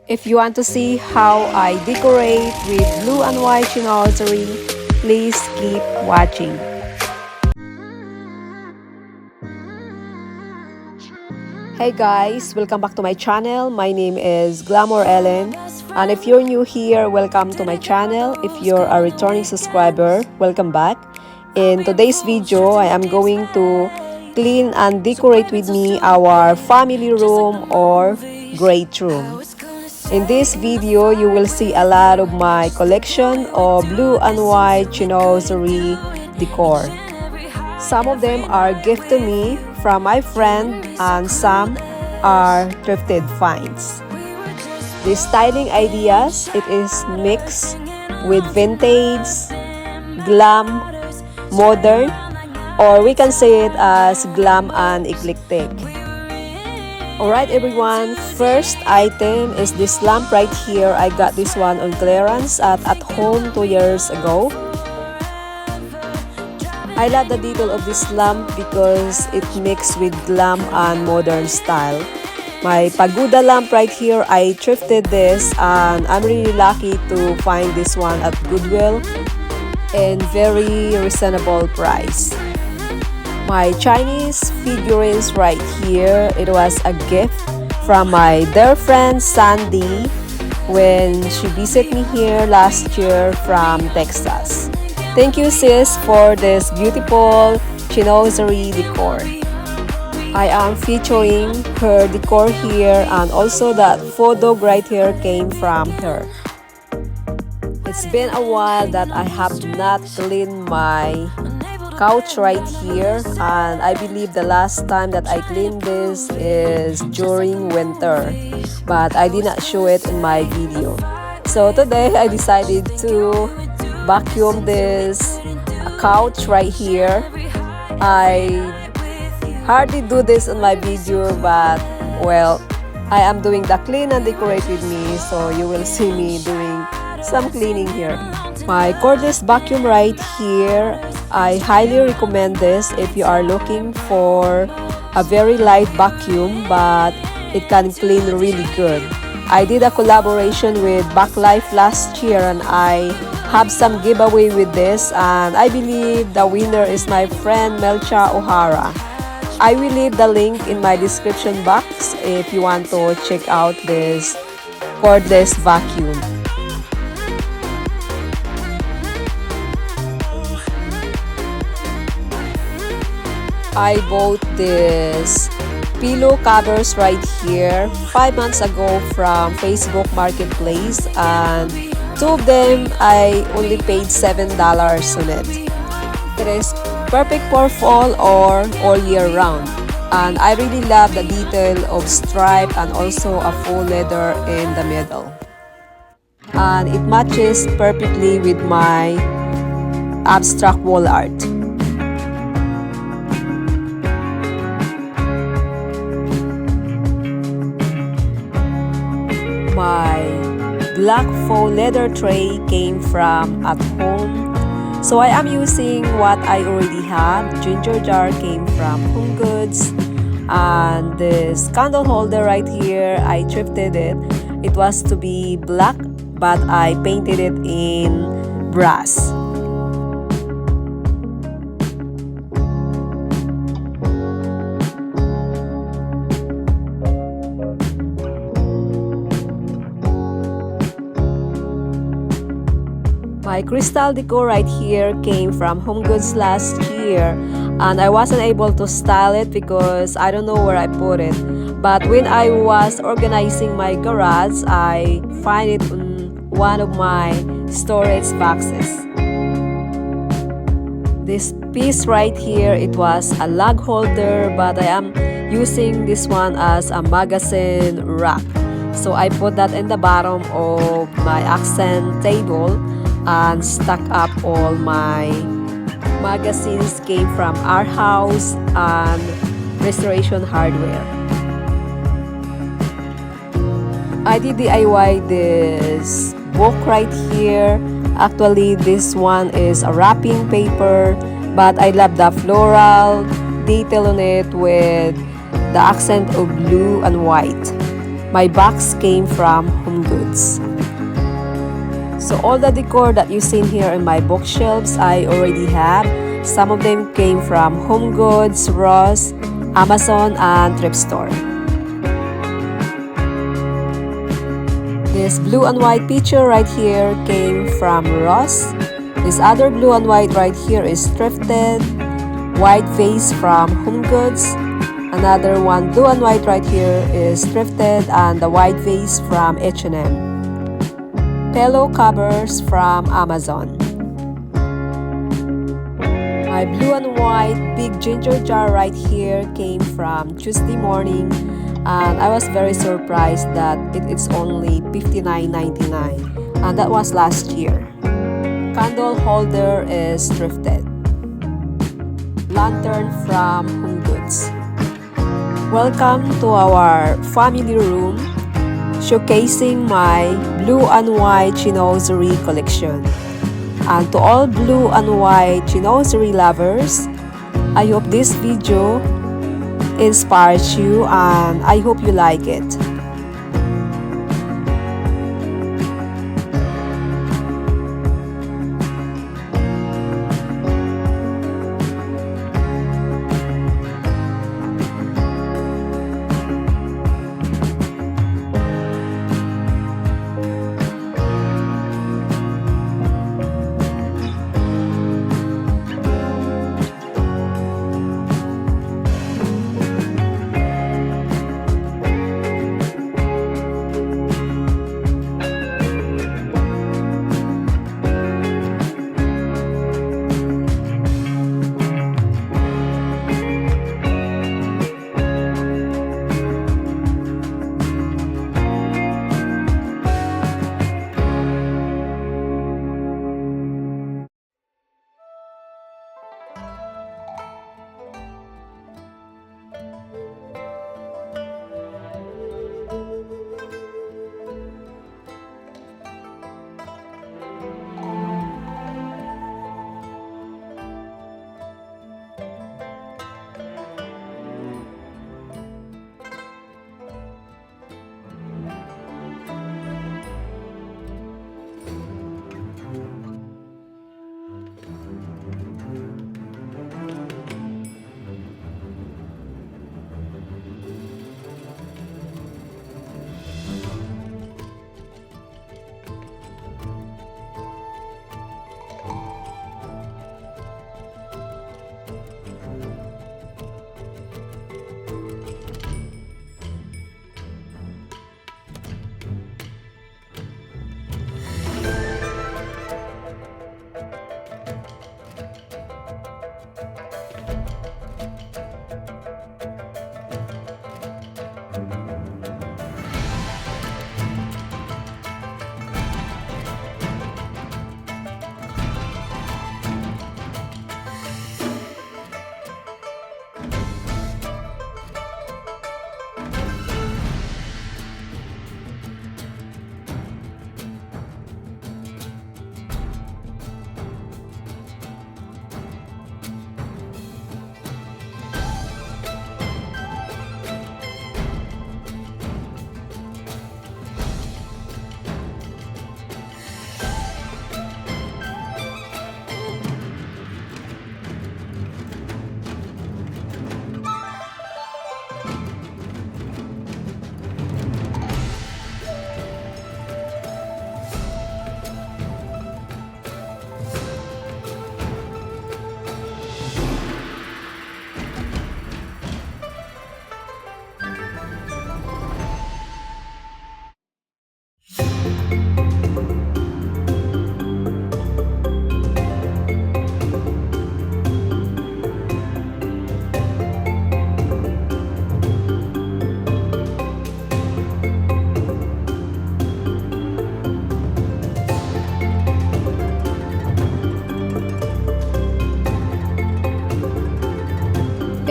If you want to see how I decorate with Blue and White Chinoiserie, please keep watching. Hey guys, welcome back to my channel. My name is Glamour Ellen, and if you're new here, welcome to my channel. If you're a returning subscriber, welcome back. In today's video, I am going to clean and decorate with me our family room or great room. In this video, you will see a lot of my collection of Blue and White Chinoiserie Decor. Some of them are gift to me from my friend and some are thrifted finds. The styling ideas, it is mixed with vintage, glam, modern, or we can say it as glam and eclectic. Alright everyone, first item is this lamp right here. I got this one on clearance at home 2 years ago. I love the detail of this lamp because it mixed with glam and modern style. My pagoda lamp right here, I thrifted this and I'm really lucky to find this one at Goodwill and very reasonable price. My Chinese figurines right here, it was a gift from my dear friend Sandy when she visited me here last year from Texas. Thank you sis for this beautiful Chinoiserie decor. I am featuring her decor here and also that photo right here came from her. It's been a while that I have not cleaned my couch right here and I believe the last time that I cleaned this is during winter, but I did not show it in my video. So today I decided to vacuum this couch right here. I hardly do this in my video, but well, I am doing the clean and decorate with me, so you will see me doing some cleaning here. My cordless vacuum right here, I highly recommend this if you are looking for a very light vacuum but it can clean really good. I did a collaboration with Backlife last year and I have some giveaway with this and I believe the winner is my friend Melcha O'Hara. I will leave the link in my description box if you want to check out this cordless vacuum. I bought this pillow covers right here 5 months ago from Facebook Marketplace and 2 of them I only paid $7 on it. It is perfect for fall or all year round and I really love the detail of stripe and also a faux leather in the middle. And it matches perfectly with my abstract wall art. My black faux leather tray came from at home, so I am using what I already had. Ginger jar came from Home Goods, and this candle holder right here, I thrifted it. It was to be black, but I painted it in brass. My crystal decor right here came from Home Goods last year and I wasn't able to style it because I don't know where I put it. But when I was organizing my garage, I find it in one of my storage boxes. This piece right here, it was a log holder, but I am using this one as a magazine rack. So I put that in the bottom of my accent table and stuck up all my magazines came from our house and Restoration Hardware. I did DIY this book right here. Actually, this one is a wrapping paper, but I love the floral detail on it with the accent of blue and white. My box came from Home Goods. So all the decor that you've seen here in my bookshelves, I already have. Some of them came from Home Goods, Ross, Amazon, and thrift store. This blue and white picture right here came from Ross. This other blue and white right here is thrifted. White vase from Home Goods. Another one blue and white right here is thrifted, and the white vase from H&M. Pillow covers from Amazon. My blue and white big ginger jar right here came from Tuesday Morning, and I was very surprised that it's only $59.99, and that was last year. Candle holder is thrifted. Lantern from Home Goods. Welcome to our family room, showcasing my Blue and White Chinoiserie collection. And to all Blue and White Chinoiserie lovers, I hope this video inspires you and I hope you like it.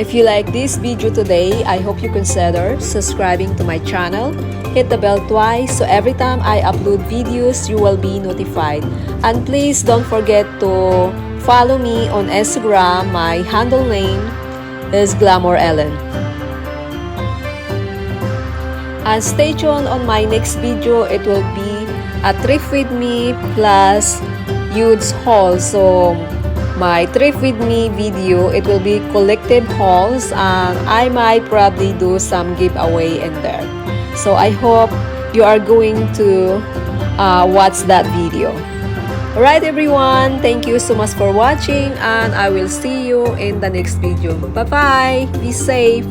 If you like this video today, I hope you consider subscribing to my channel. Hit the bell twice so every time I upload videos, you will be notified. And please don't forget to follow me on Instagram. My handle name is Glamour Ellen. And stay tuned on my next video. It will be a trip with me plus huge haul. So my trip with me video, it will be collective hauls, and I might probably do some giveaway in there. So I hope you are going to watch that video. Alright everyone, thank you so much for watching, and I will see you in the next video. Bye bye, be safe.